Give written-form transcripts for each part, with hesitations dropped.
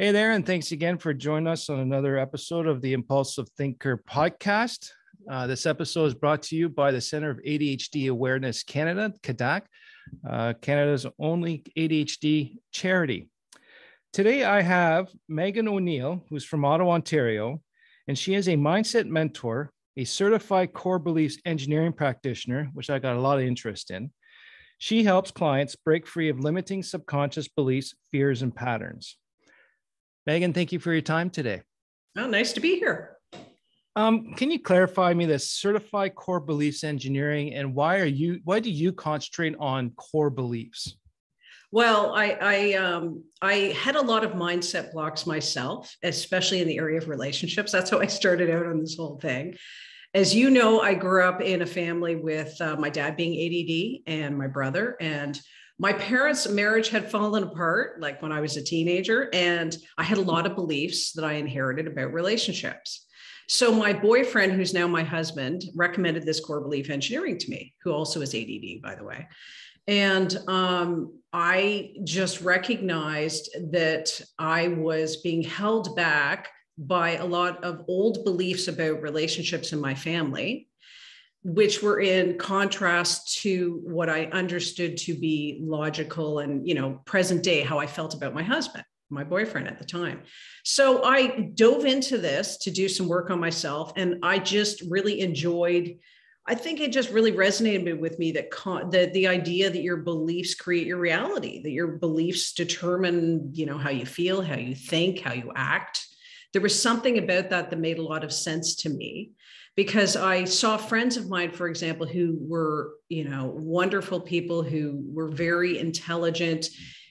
Hey there, and thanks again for joining us on another episode of the Impulsive Thinker podcast. This episode is brought to you by the Center of ADHD Awareness Canada, CADAC, Canada's only ADHD charity. Today, I have Megan O'Neill, who's from Ottawa, Ontario, and she is a mindset mentor, a certified core beliefs engineering practitioner, which I got a lot of interest in. She helps clients break free of limiting subconscious beliefs, fears, and patterns. Megan, thank you for your time today. Oh, nice to be here. Can you clarify me this certified core beliefs engineering and why do you concentrate on core beliefs? Well, I had a lot of mindset blocks myself, especially in the area of relationships. That's how I started out on this whole thing. As you know, I grew up in a family with my dad being ADD and my brother, and my parents' marriage had fallen apart like when I was a teenager, and I had a lot of beliefs that I inherited about relationships. So my boyfriend, who's now my husband, recommended this core belief engineering to me, who also is ADD, by the way. And I just recognized that I was being held back by a lot of old beliefs about relationships in my family, which were in contrast to what I understood to be logical and, present day, how I felt about my husband, my boyfriend at the time. So I dove into this to do some work on myself. And I just really enjoyed, I think it just really resonated with me that the idea that your beliefs create your reality, that your beliefs determine, how you feel, how you think, how you act. There was something about that that made a lot of sense to me. Because I saw friends of mine, for example, who were, wonderful people who were very intelligent,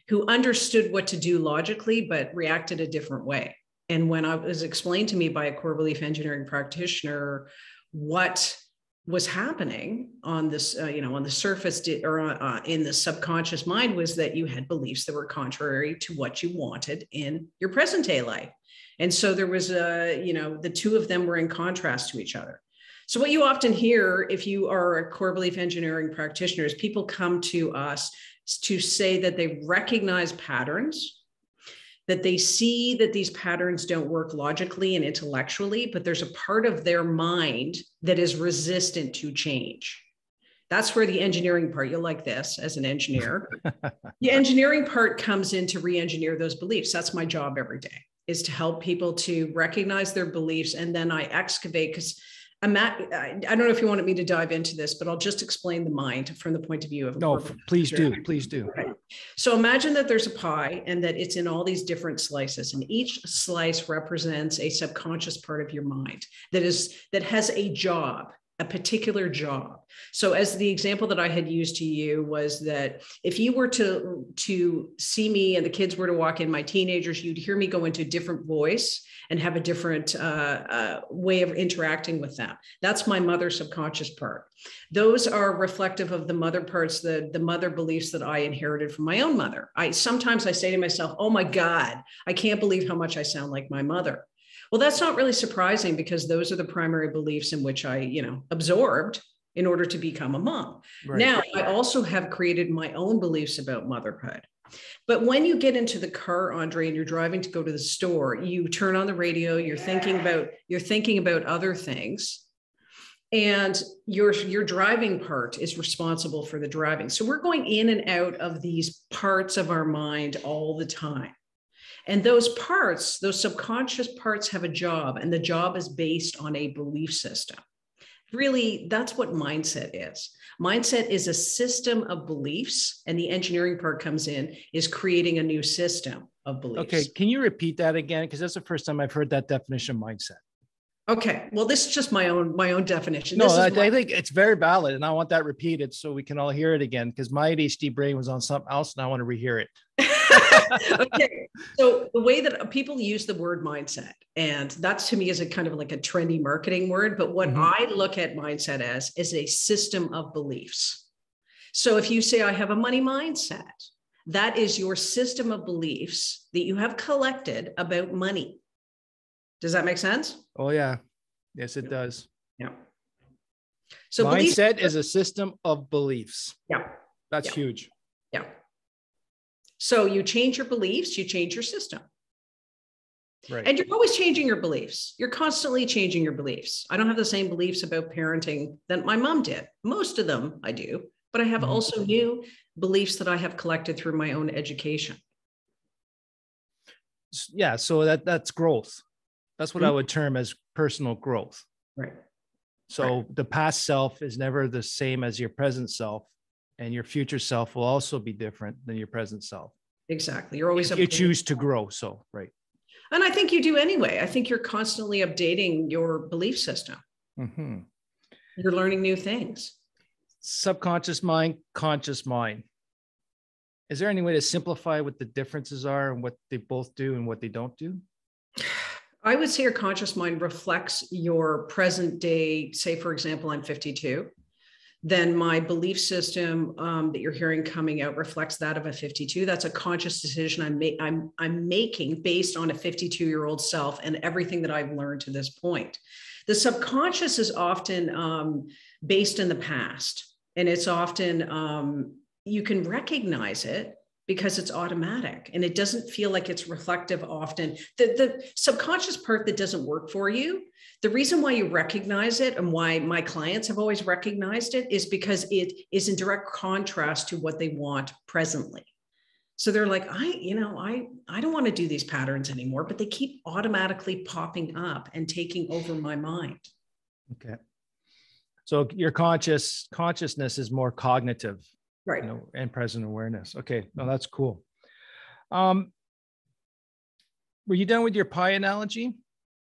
who understood what to do logically, but reacted a different way. And when I was explained to me by a core belief engineering practitioner what was happening on this, on the surface or in the subconscious mind, was that you had beliefs that were contrary to what you wanted in your present day life. And so there was the two of them were in contrast to each other. So what you often hear if you are a core belief engineering practitioner is people come to us to say that they recognize patterns, that they see that these patterns don't work logically and intellectually, but there's a part of their mind that is resistant to change. That's where the engineering part, you'll like this as an engineer. The engineering part comes in to re-engineer those beliefs. That's my job every day, is to help people to recognize their beliefs. And then I excavate, because I don't know if you wanted me to dive into this, but I'll just explain the mind from the point of view of No, please do. Please do. Okay. So imagine that there's a pie and that it's in all these different slices, and each slice represents a subconscious part of your mind that has a job, a particular job. So as the example that I had used to you was that if you were to see me and the kids were to walk in, my teenagers, you'd hear me go into a different voice and have a different way of interacting with them. That's my mother subconscious part. Those are reflective of the mother parts, the mother beliefs that I inherited from my own mother. Sometimes I say to myself, oh my God, I can't believe how much I sound like my mother. Well, that's not really surprising, because those are the primary beliefs in which I, absorbed in order to become a mom. Right. Now, I also have created my own beliefs about motherhood. But when you get into the car, Andre, and you're driving to go to the store, you turn on the radio, you're thinking about other things. And your driving part is responsible for the driving. So we're going in and out of these parts of our mind all the time. And those parts, those subconscious parts, have a job, and the job is based on a belief system. Really, that's what mindset is. Mindset is a system of beliefs, and the engineering part comes in, is creating a new system of beliefs. Okay, can you repeat that again? Because that's the first time I've heard that definition of mindset. Okay, well, this is just my own definition. No, I think it's very valid, and I want that repeated so we can all hear it again, because my ADHD brain was on something else, and I want to rehear it. Okay, so the way that people use the word mindset, and that to me is a kind of like a trendy marketing word, but what I look at mindset as is a system of beliefs. So if you say I have a money mindset, that is your system of beliefs that you have collected about money. Does that make sense? Oh, yeah. Yes, it does. Yeah. So mindset is a system of beliefs. Yeah. That's huge. Yeah. So you change your beliefs, you change your system. Right. And you're always changing your beliefs. You're constantly changing your beliefs. I don't have the same beliefs about parenting that my mom did. Most of them I do, but I have also new beliefs that I have collected through my own education. Yeah. So that's growth. That's what I would term as personal growth. Right. So the past self is never the same as your present self, and your future self will also be different than your present self. Exactly. You're always if you choose to grow. So, right. And I think you do anyway. I think you're constantly updating your belief system. Mm-hmm. You're learning new things. Subconscious mind, conscious mind. Is there any way to simplify what the differences are and what they both do and what they don't do? I would say your conscious mind reflects your present day. Say, for example, I'm 52. Then my belief system that you're hearing coming out reflects that of a 52. That's a conscious decision I'm making based on a 52-year-old self and everything that I've learned to this point. The subconscious is often based in the past, and it's often you can recognize it because it's automatic and it doesn't feel like it's reflective often. The subconscious part that doesn't work for you, the reason why you recognize it and why my clients have always recognized it is because it is in direct contrast to what they want presently. So they're like, I don't want to do these patterns anymore, but they keep automatically popping up and taking over my mind. Okay. So your consciousness is more cognitive. Right. And present awareness. Okay. No, that's cool. Were you done with your pie analogy?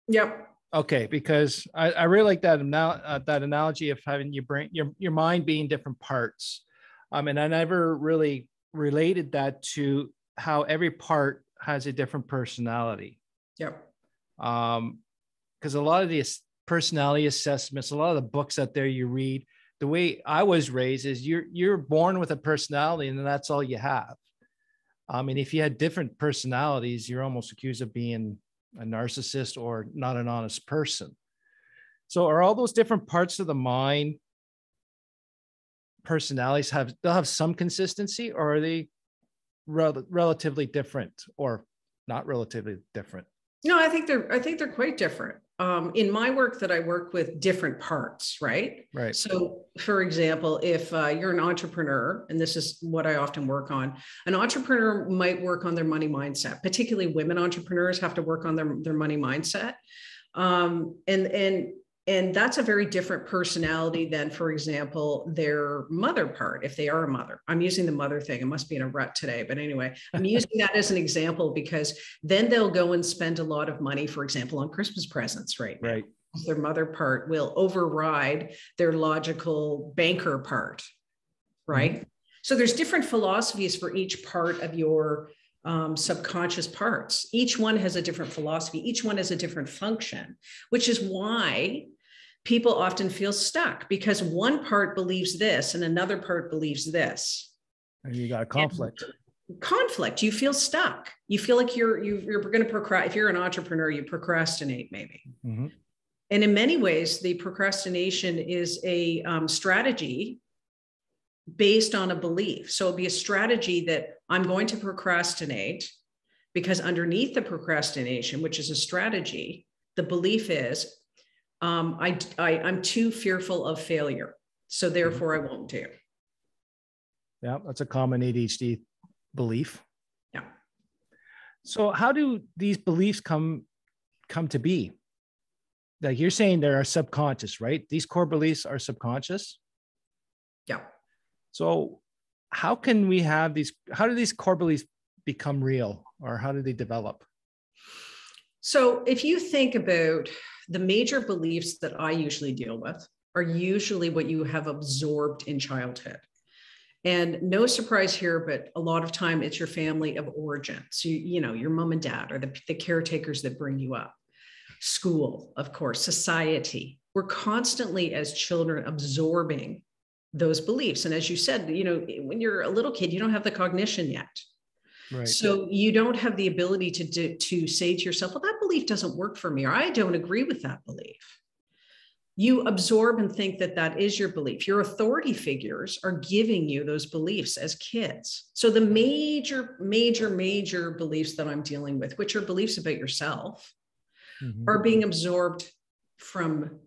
Yep. Okay. Because I really like that analogy of having your brain, your mind being different parts. And I never really related that to how every part has a different personality. Yep. Because a lot of these personality assessments, a lot of the books out there you read, the way I was raised is you're born with a personality and that's all you have. And if you had different personalities, you're almost accused of being a narcissist or not an honest person. So are all those different parts of the mind personalities they'll have some consistency, or are they relatively different or not relatively different? No, I think they're quite different. In my work that I work with different parts, right? Right. So for example, if you're an entrepreneur, and this is what I often work on, an entrepreneur might work on their money mindset. Particularly women entrepreneurs have to work on their money mindset. And that's a very different personality than, for example, their mother part, if they are a mother. I'm using the mother thing. It must be in a rut today. But anyway, I'm using that as an example because then they'll go and spend a lot of money, for example, on Christmas presents right now. Right. Their mother part will override their logical banker part, right? Mm-hmm. So there's different philosophies for each part of your subconscious parts. Each one has a different philosophy. Each one has a different function, which is why people often feel stuck, because one part believes this and another part believes this. And you got a conflict. Conflict. You feel stuck. You feel like you're going to procrastinate. If you're an entrepreneur, you procrastinate maybe. Mm-hmm. And in many ways, the procrastination is a strategy based on a belief. So it'll be a strategy that I'm going to procrastinate because underneath the procrastination, which is a strategy, the belief is I'm too fearful of failure. So therefore I won't do. Yeah, that's a common ADHD belief. Yeah. So how do these beliefs come to be? Like you're saying they are subconscious, right? These core beliefs are subconscious. Yeah. So how do these core beliefs become real, or how do they develop? So if you think about the major beliefs that I usually deal with are usually what you have absorbed in childhood. And no surprise here, but a lot of time it's your family of origin. So, your mom and dad are the caretakers that bring you up. School, of course, society. We're constantly as children absorbing those beliefs. And as you said, when you're a little kid, you don't have the cognition yet. Right. So you don't have the ability to say to yourself, well, that belief doesn't work for me, or I don't agree with that belief. You absorb and think that that is your belief. Your authority figures are giving you those beliefs as kids. So the major beliefs that I'm dealing with, which are beliefs about yourself, are being absorbed from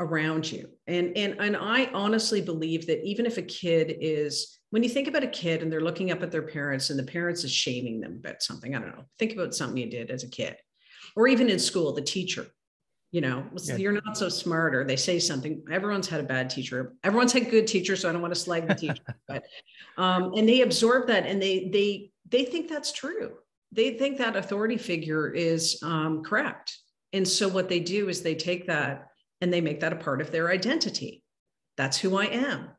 around you. And I honestly believe that even if a kid is, when you think about a kid and they're looking up at their parents and the parents is shaming them about something, I don't know, think about something you did as a kid, or even in school, the teacher, you're not so smart, or they say something. Everyone's had a bad teacher. Everyone's had good teachers. So I don't want to slag the teacher, but, and they absorb that and they think that's true. They think that authority figure is correct. And so what they do is they take that and they make that a part of their identity. That's who I am.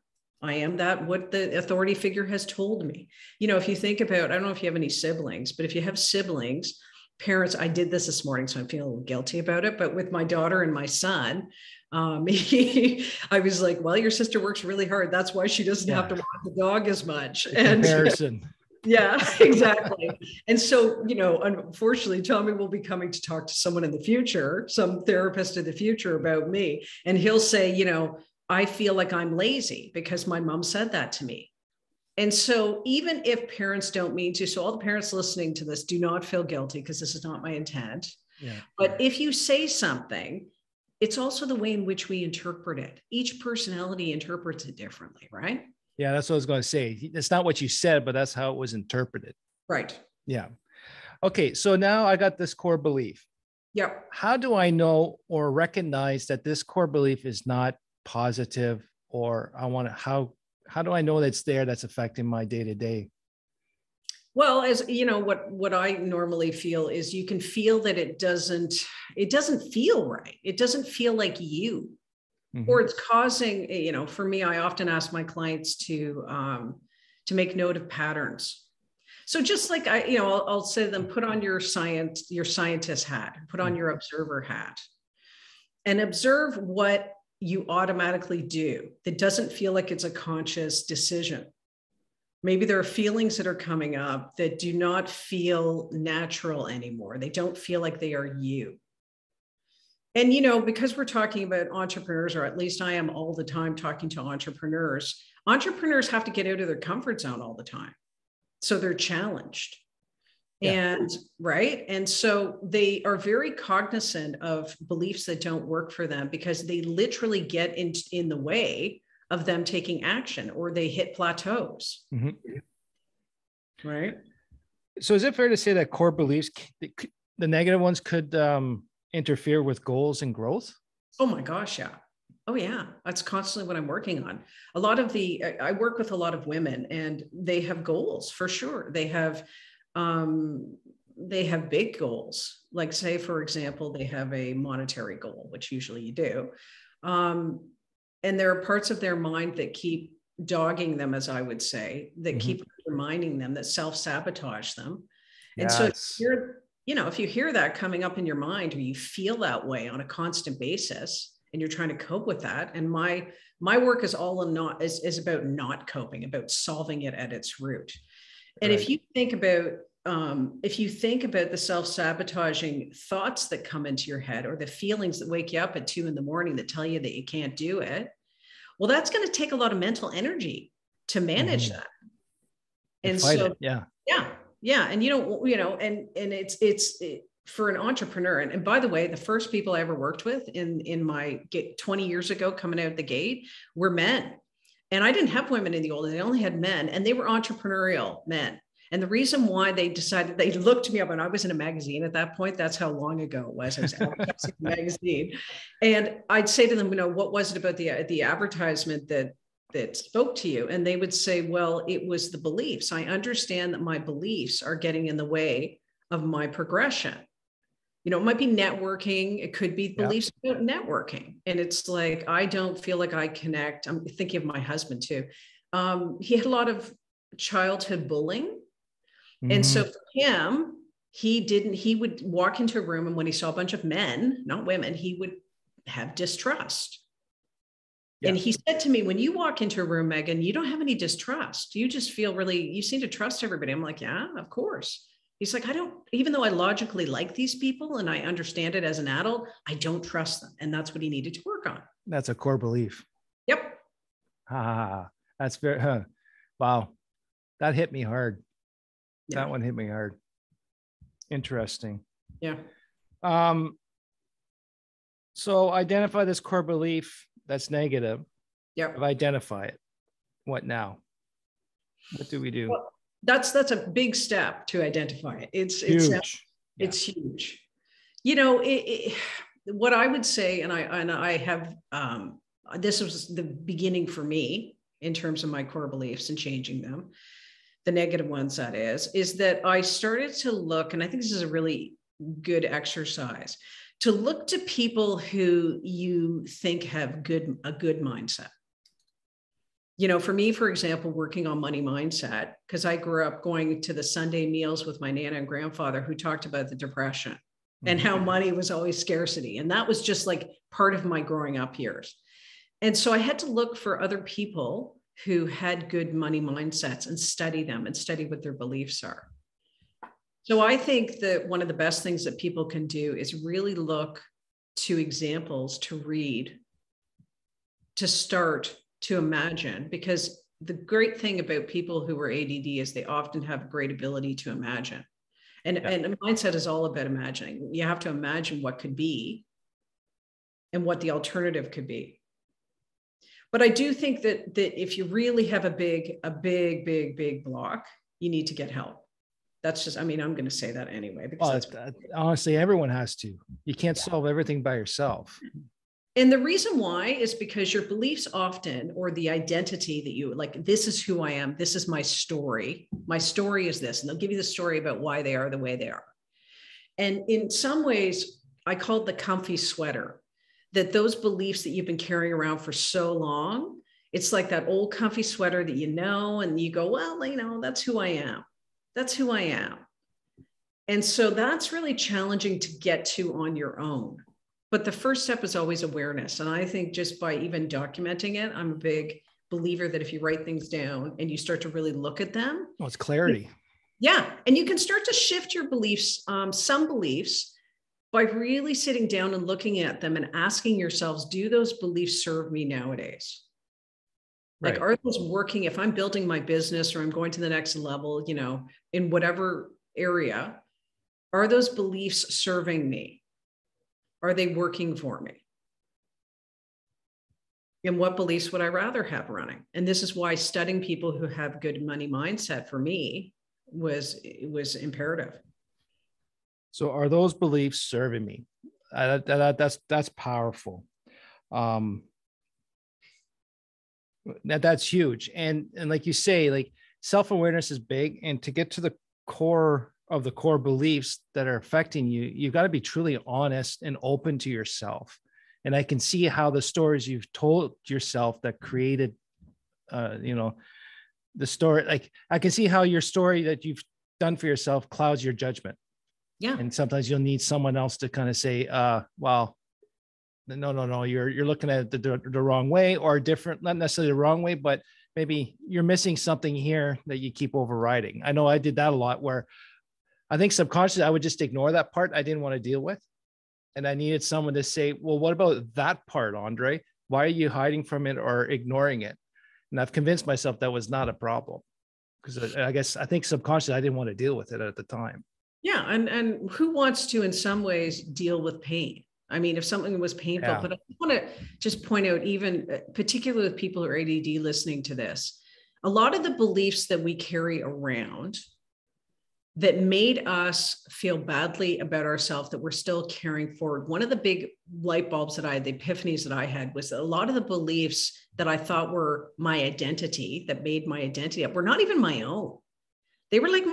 I am that, what the authority figure has told me. If you think about, I don't know if you have any siblings, but if you have siblings, parents, I did this morning, so I'm feeling a little guilty about it, but with my daughter and my son, I was like, well, your sister works really hard. That's why she doesn't have to walk the dog as much. And comparison. Yeah, exactly. And so, unfortunately, Tommy will be coming to talk to someone in the future, some therapist in the future about me. And he'll say, I feel like I'm lazy because my mom said that to me. And so even if parents don't mean to, so all the parents listening to this, do not feel guilty because this is not my intent. Yeah. But if you say something, it's also the way in which we interpret it. Each personality interprets it differently, right? Yeah, that's what I was going to say. It's not what you said, but that's how it was interpreted. Right. Yeah. Okay. So now I got this core belief. Yeah. How do I know or recognize that this core belief is not positive, or how do I know that's there, that's affecting my day-to-day? Well, as you know, what I normally feel is you can feel that it doesn't feel right. It doesn't feel like you. Or it's causing, for me, I often ask my clients to make note of patterns. So just like I'll say to them, put on your scientist hat, put on your observer hat, and observe what you automatically do that doesn't feel like it's a conscious decision. Maybe there are feelings that are coming up that do not feel natural anymore. They don't feel like they are you. And, because we're talking about entrepreneurs, or at least I am all the time talking to entrepreneurs have to get out of their comfort zone all the time. So they're challenged. Yeah. And right. And so they are very cognizant of beliefs that don't work for them because they literally get in the way of them taking action, or they hit plateaus. Right. So is it fair to say that core beliefs, the negative ones, could interfere with goals and growth? Oh my gosh. Yeah. Oh yeah. That's constantly what I'm working on. I work with a lot of women and they have goals for sure. They have big goals. Like say, for example, they have a monetary goal, which usually you do. And there are parts of their mind that keep dogging them, as I would say, that keep reminding them, that self-sabotage them. And so if you hear that coming up in your mind, or you feel that way on a constant basis, and you're trying to cope with that. And my work is is about not coping, about solving it at its root. And if you think about the self-sabotaging thoughts that come into your head, or the feelings that wake you up at 2 a.m. that tell you that you can't do it, well, that's going to take a lot of mental energy to manage that. And so, yeah. And, and it's for an entrepreneur. And by the way, the first people I ever worked with in my 20 years ago, coming out the gate, were men. And I didn't have women in the old days. I only had men, and they were entrepreneurial men. And the reason why they decided, they looked me up, and I was in a magazine at that point. That's how long ago it was. I was advertising a magazine. And I'd say to them, what was it about the advertisement that spoke to you? And they would say, well, it was the beliefs. I understand that my beliefs are getting in the way of my progression. It might be networking. It could be beliefs about networking. And it's like, I don't feel like I connect. I'm thinking of my husband too. He had a lot of childhood bullying. And so for him, he would walk into a room, and when he saw a bunch of men, not women, he would have distrust. Yeah. And he said to me, when you walk into a room, Megan, you don't have any distrust. You just feel you seem to trust everybody. I'm like, yeah, of course. He's like, even though I logically like these people and I understand it as an adult, I don't trust them. And that's what he needed to work on. That's a core belief. Yep. That's very, wow. That hit me hard. Yeah. That one hit me hard. Interesting. Yeah. So identify this core belief that's negative. Yep. Identify it. What now? What do we do? Well, that's a big step to identify it. It's huge. It's huge. You know, what I would say, and I have, this was the beginning for me in terms of my core beliefs and changing them, the negative ones, that is that I started to look, and I think this is a really good exercise, to look to people who you think have a good mindset. You know, for me, for example, working on money mindset, because I grew up going to the Sunday meals with my Nana and grandfather who talked about the depression and how money was always scarcity. And that was just like part of my growing up years. And so I had to look for other people who had good money mindsets and study them and study what their beliefs are. So I think that one of the best things that people can do is really look to examples to read, to start to imagine, because the great thing about people who are ADD is they often have great ability to imagine. And a mindset is all about imagining. You have to imagine what could be and what the alternative could be. But I do think that if you really have a big block, you need to get help. That's just, I mean, I'm going to say that anyway. Because honestly, everyone has to. You can't solve everything by yourself. And the reason why is because your beliefs often, or the identity that you like, this is who I am. This is my story. My story is this. And they'll give you the story about why they are the way they are. And in some ways, I call it the comfy sweater, that those beliefs that you've been carrying around for so long, it's like that old comfy sweater that you know, and you go, well, you know, that's who I am. That's who I am. And so that's really challenging to get to on your own. But the first step is always awareness. And I think just by even documenting it, I'm a big believer that if you write things down and you start to really look at them. Oh, it's clarity. Yeah. And you can start to shift your beliefs, some beliefs, by really sitting down and looking at them and asking yourselves, do those beliefs serve me nowadays? Like, are those working? If I'm building my business or I'm going to the next level, you know, in whatever area, are those beliefs serving me? Are they working for me? And what beliefs would I rather have running? And this is why studying people who have good money mindset for me was imperative. So are those beliefs serving me? That's powerful. That's huge. And like you say, like self-awareness is big. And to get to the core of the core beliefs that are affecting you, you've got to be truly honest and open to yourself. And I can see how the stories you've told yourself that created, you know, the story, like I can see how your story that you've done for yourself clouds your judgment. Yeah. And sometimes you'll need someone else to kind of say, well, no, you're looking at it the wrong way, or different, not necessarily the wrong way, but maybe you're missing something here that you keep overriding. I know I did that a lot, where I think subconsciously I would just ignore that part I didn't want to deal with. And I needed someone to say, well, what about that part, Andre? Why are you hiding from it or ignoring it? And I've convinced myself that was not a problem, because I think subconsciously I didn't want to deal with it at the time. Yeah. And who wants to, in some ways, deal with pain? I mean, if something was painful, but I want to just point out, even particularly with people who are ADD listening to this, a lot of the beliefs that we carry around that made us feel badly about ourselves that we're still carrying forward. One of the big light bulbs that I had, the epiphanies that I had, was that a lot of the beliefs that I thought were my identity, that made my identity up, were not even my own. They were like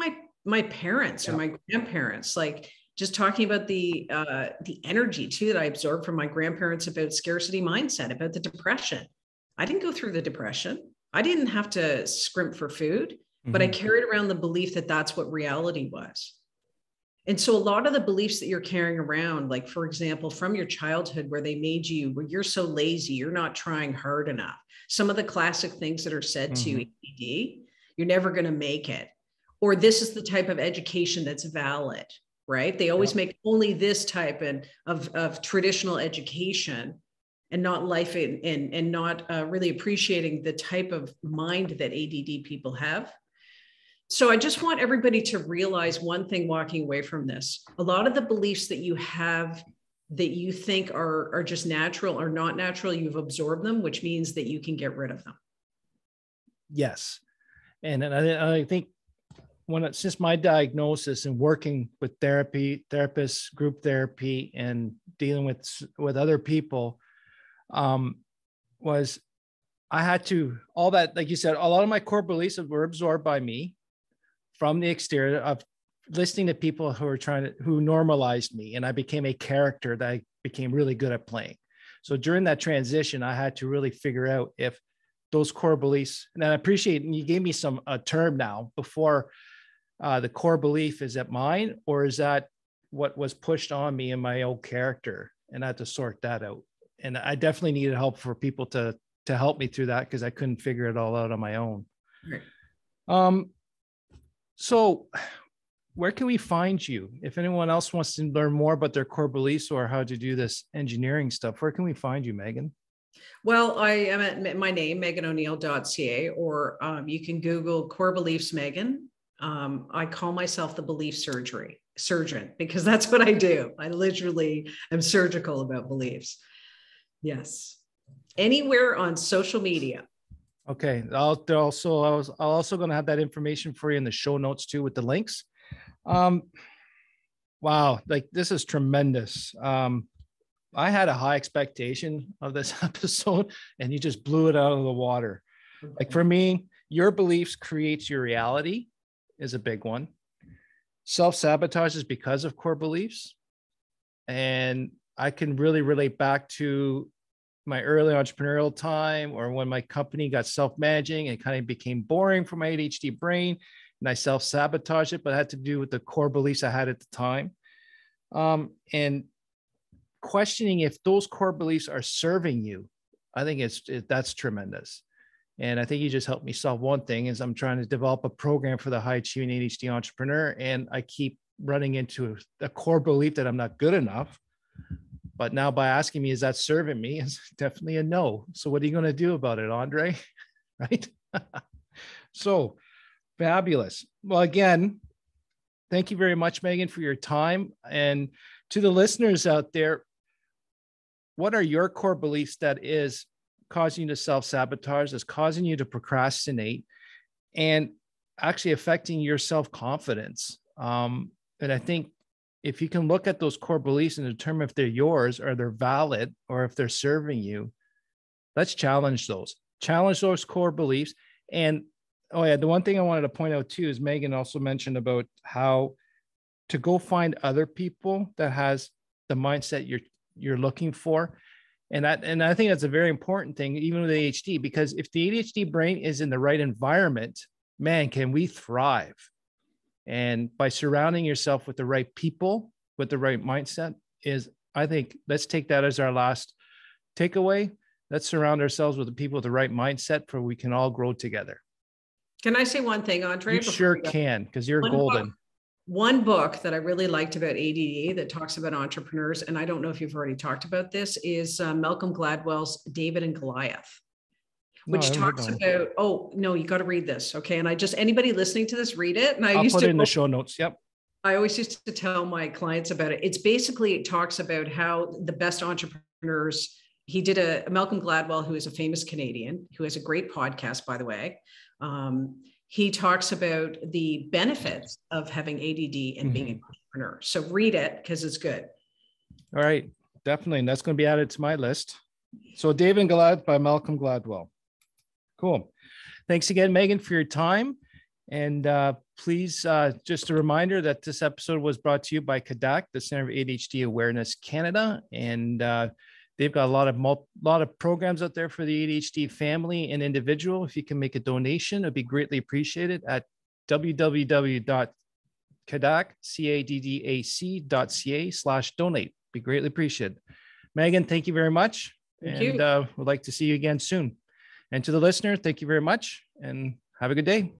my parents or my grandparents, like just talking about the energy too that I absorbed from my grandparents about scarcity mindset, about the depression. I didn't go through the depression. I didn't have to scrimp for food. But I carried around the belief that that's what reality was. And so a lot of the beliefs that you're carrying around, like, for example, from your childhood, where they made you, where you're so lazy, you're not trying hard enough. Some of the classic things that are said to you, ADD, you're never going to make it. Or this is the type of education that's valid, right? They always make only this type of traditional education and not life and not really appreciating the type of mind that ADD people have. So I just want everybody to realize one thing walking away from this. A lot of the beliefs that you have that you think are just natural or not natural, you've absorbed them, which means that you can get rid of them. Yes. And I think since my diagnosis and working with therapists, group therapy, and dealing with other people, was I had to, all that, like you said, a lot of my core beliefs were absorbed by me from the exterior of listening to people who normalized me. And I became a character that I became really good at playing. So during that transition, I had to really figure out if those core beliefs, and I appreciate, and you gave me a term now before, the core belief, is that mine, or is that what was pushed on me in my old character? And I had to sort that out. And I definitely needed help for people to help me through that, because I couldn't figure it all out on my own. Right. So where can we find you? If anyone else wants to learn more about their core beliefs or how to do this engineering stuff, where can we find you, Megan? Well, I am at my name, meganoneil.ca, or you can Google core beliefs, Megan. I call myself the belief surgeon, because that's what I do. I literally am surgical about beliefs. Yes. Anywhere on social media. Okay. I'll also going to have that information for you in the show notes too, with the links. Wow. Like, this is tremendous. I had a high expectation of this episode, and you just blew it out of the water. Okay. Like, for me, your beliefs creates your reality is a big one. Self-sabotage is because of core beliefs. And I can really relate back to my early entrepreneurial time, or when my company got self-managing and kind of became boring for my ADHD brain, and I self-sabotaged it, but it had to do with the core beliefs I had at the time. And questioning if those core beliefs are serving you, I think that's tremendous. And I think you just helped me solve one thing, is I'm trying to develop a program for the high achieving ADHD entrepreneur. And I keep running into a core belief that I'm not good enough. But now, by asking me, is that serving me? It's definitely a no. So what are you going to do about it, Andre? Right? So fabulous. Well, again, thank you very much, Megan, for your time. And to the listeners out there, what are your core beliefs that is causing you to self-sabotage, that's causing you to procrastinate, and actually affecting your self-confidence? And I think if you can look at those core beliefs and determine if they're yours, or they're valid, or if they're serving you, let's challenge those core beliefs. And oh yeah, the one thing I wanted to point out too is Megan also mentioned about how to go find other people that has the mindset you're looking for. And I think that's a very important thing, even with ADHD, because if the ADHD brain is in the right environment, man, can we thrive. And by surrounding yourself with the right people, with the right mindset, I think, let's take that as our last takeaway. Let's surround ourselves with the people with the right mindset, for we can all grow together. Can I say one thing, Andre? You sure can, because you're golden. One book that I really liked about ADD that talks about entrepreneurs, and I don't know if you've already talked about this, is Malcolm Gladwell's David and Goliath, which talks about, oh, no, you got to read this. Okay. And anybody listening to this, read it. And I'll put it in the show notes. Yep. I always used to tell my clients about it. It talks about how the best entrepreneurs, Malcolm Gladwell, who is a famous Canadian, who has a great podcast, by the way. He talks about the benefits of having ADD and being an entrepreneur. So read it, because it's good. All right. Definitely. And that's going to be added to my list. So David and Goliath by Malcolm Gladwell. Cool. Thanks again, Megan, for your time. And please, just a reminder that this episode was brought to you by CADAC, the Center of ADHD Awareness Canada. And they've got a lot of programs out there for the ADHD family and individual. If you can make a donation, it'd be greatly appreciated at www.cadac.ca/donate. Be greatly appreciated. Megan, thank you very much. Thank you. We'd like to see you again soon. And to the listener, thank you very much, and have a good day.